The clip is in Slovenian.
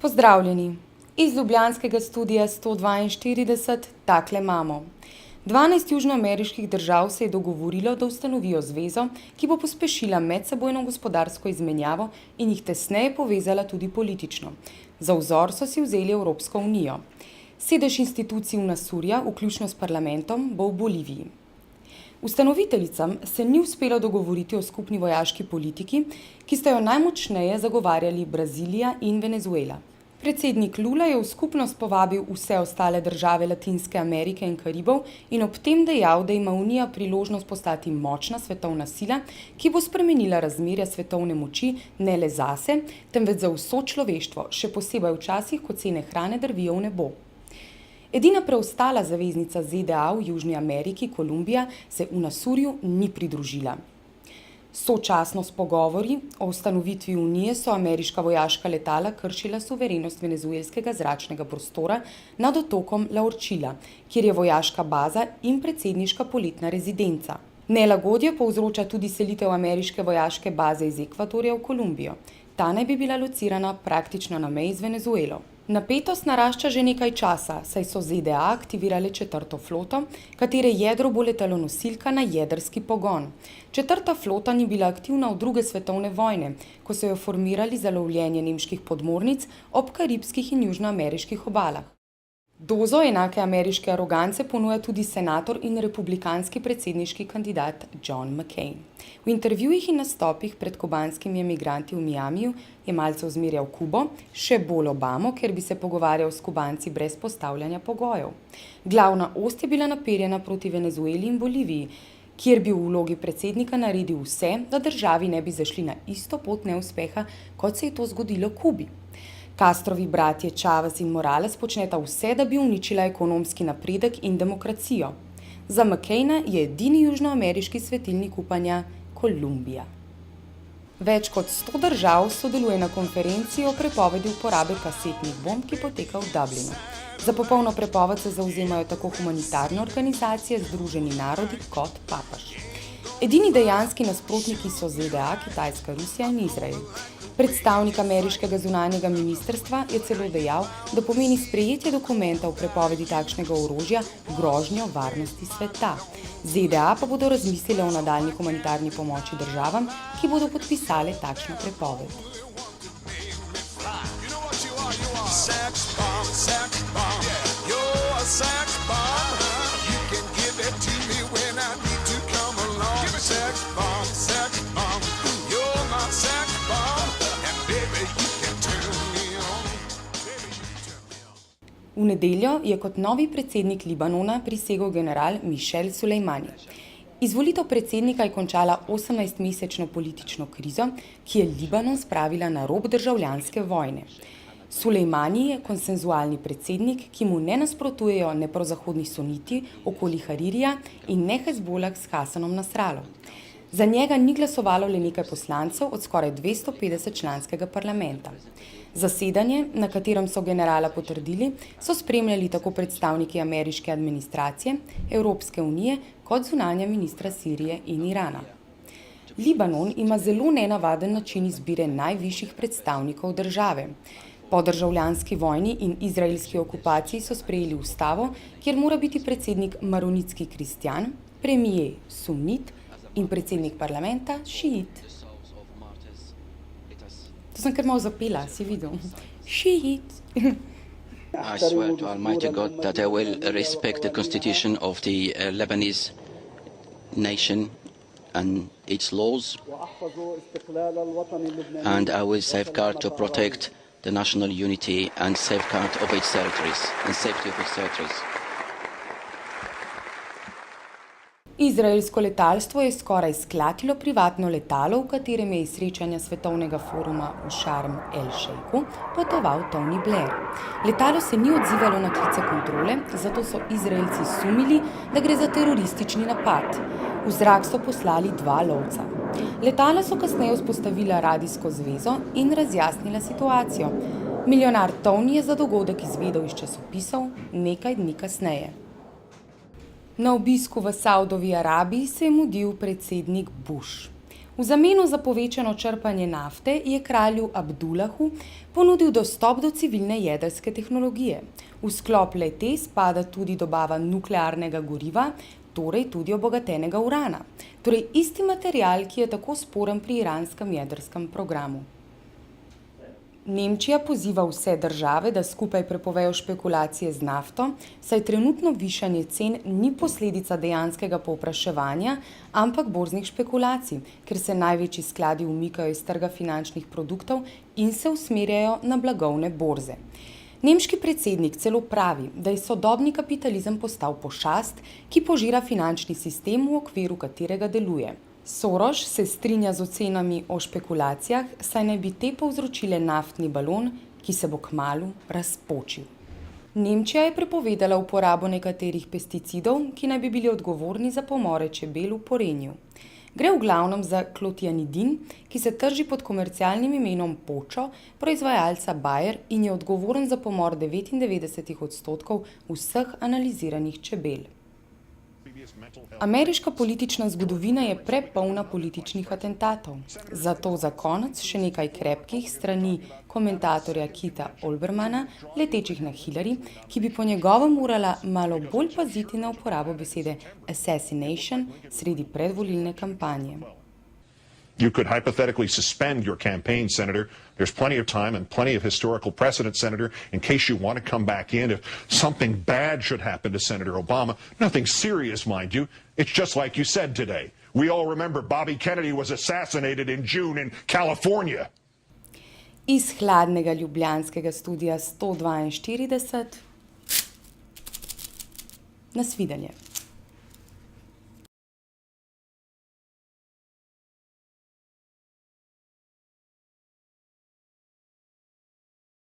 Pozdravljeni! Iz ljubljanskega studia 142 takle imamo. 12 južnoameriških držav se je dogovorilo, da ustanovijo zvezo, ki bo pospešila medsebojno gospodarsko izmenjavo in jih tesneje povezala tudi politično. Za vzor so si vzeli Evropsko unijo. Sedež institucij UNASUR-ja, vključno s parlamentom, bo v Boliviji. Ustanoviteljicam se ni uspelo dogovoriti o skupni vojaški politiki, ki sta jo najmočneje zagovarjali Brazilija in Venezuela. Predsednik Lula je v skupnost povabil vse ostale države Latinske Amerike in Karibov in ob tem dejal, da ima Unija priložnost postati močna svetovna sila, ki bo spremenila razmerja svetovne moči ne le zase, temveč za vso človeštvo, še posebej v časih, ko cene hrane drvijo v nebo. Edina preostala zaveznica ZDA v Južni Ameriki, Kolumbija, se UNASUR-ju ni pridružila. Sočasno s pogovori o ustanovitvi unije so ameriška vojaška letala kršila suverenost venezuelskega zračnega prostora nad otokom La Orchila, kjer je vojaška baza in predsedniška poletna rezidenca. Nelagodje povzroča tudi selitev ameriške vojaške baze iz Ekvadorja v Kolumbijo. Ta naj bi bila locirana praktično na meji z Venezuelo. Napetost narašča že nekaj časa, saj so ZDA aktivirale četrto floto, katere jedro bo letalonosilka na jedrski pogon. Četrta flota ni bila aktivna od druge svetovne vojne, ko so jo formirali za lovljenje nemških podmornic ob karibskih in južnoameriških obalah. Dozo enake ameriške arogance ponuja tudi senator in republikanski predsedniški kandidat John McCain. V intervjujih in nastopih pred kubanskimi emigranti v Miamiju je malce ozmerjal Kubo, še bolj Obamo, ker bi se pogovarjal s Kubanci brez postavljanja pogojev. Glavna ost je bila naperjena proti Venezueli in Boliviji, kjer bi v vlogi predsednika naredil vse, da državi ne bi zašli na isto pot neuspeha, kot se je to zgodilo Kubi. Castrovi bratje Chavez in Morales počneta vse, da bi uničila ekonomski napredek in demokracijo. Za McCaina je edini južnoameriški svetilnik upanja Kolumbija. Več kot 100 držav sodeluje na konferenciji o prepovedi uporabe kasetnih bomb, ki poteka v Dublinu. Za popolno prepoved se zavzemajo tako humanitarne organizacije, Združeni narodi kot papež. Edini dejanski nasprotniki so ZDA, Kitajska, Rusija in Izrael. Predstavnik ameriškega zunanjega ministrstva je celo dejal, da pomeni sprejetje dokumenta o prepovedi takšnega orožja grožnjo varnosti sveta. ZDA pa bodo razmislile o nadaljnji humanitarni pomoči državam, ki bodo podpisale takšno prepoved. V nedeljo je kot novi predsednik Libanona prisegel general Michel Sulejmani. Izvolitev predsednika je končala 18-mesečno politično krizo, ki je Libanon spravila na rob državljanske vojne. Sulejmani je konsenzualni predsednik, ki mu ne nasprotujejo ne prozahodni suniti okoli Haririja in ne Hezbolah s Hasanom Nasralom. Za njega ni glasovalo le nekaj poslancev od skoraj 250 članskega parlamenta. Zasedanje, na katerem so generala potrdili, so spremljali tako predstavniki ameriške administracije, Evropske unije kot zunanja ministra Sirije in Irana. Libanon ima zelo nenavaden način izbire najvišjih predstavnikov države. Po državljanski vojni in izraelski okupaciji so sprejeli ustavo, kjer mora biti predsednik maronitski kristjan, premier sunit in predsednik parlamenta šiit. To sem kar malo zapela, si videl. Šiit. I swear to Almighty God that I will respect the constitution of the Lebanese nation and its laws, and I will safeguard to protect the national unity and safeguard of its territories and safety of its territories. Izraelsko letalstvo je skoraj sklatilo privatno letalo, v katerem je iz srečanja svetovnega foruma v Šarm el-Šejku potoval Tony Blair. Letalo se ni odzivalo na klice kontrole, zato so Izraelci sumili, da gre za teroristični napad. V zrak so poslali 2 lovca. Letala so kasneje vzpostavila radijsko zvezo in razjasnila situacijo. Milijonar Tony je za dogodek izvedel iz časopisov nekaj dni kasneje. Na obisku v Saudovi Arabiji se je mudil predsednik Bush. V zameno za povečano črpanje nafte je kralju Abdullahu ponudil dostop do civilne jedrske tehnologije. V sklop le-te spada tudi dobava nuklearnega goriva, torej tudi obogatenega urana, torej isti material, ki je tako sporen pri iranskem jedrskem programu. Nemčija poziva vse države, da skupaj prepovejo špekulacije z nafto, saj trenutno višanje cen ni posledica dejanskega povpraševanja, ampak borznih špekulacij, ker se največji skladi umikajo iz trga finančnih produktov in se usmerjajo na blagovne borze. Nemški predsednik celo pravi, da je sodobni kapitalizem postal pošast, ki požira finančni sistem, v okviru katerega deluje. Soros se strinja z ocenami o špekulacijah, saj naj bi te povzročile naftni balon, ki se bo kmalu razpočil. Nemčija je prepovedala uporabo nekaterih pesticidov, ki naj bi bili odgovorni za pomore čebel v Porenju. Gre v glavnem za klotianidin, ki se trži pod komercialnim imenom Počo, proizvajalca Bayer, in je odgovoren za pomor 99% vseh analiziranih čebel. Ameriška politična zgodovina je prepolna političnih atentatov. Zato za konec še nekaj krepkih strani komentatorja Kita Olbermana, letečih na Hillary, ki bi po njegovem morala malo bolj paziti na uporabo besede assassination sredi predvolilne kampanje. You could hypothetically suspend your campaign, Senator. There's plenty of time and plenty of historical precedent, Senator, in case you want to come back in. If something bad should happen to Senator Obama, nothing serious, mind you, it's just like you said today. We all remember Bobby Kennedy was assassinated in June in California. Iz hladnega ljubljanskega studia 142. Nasvidenje.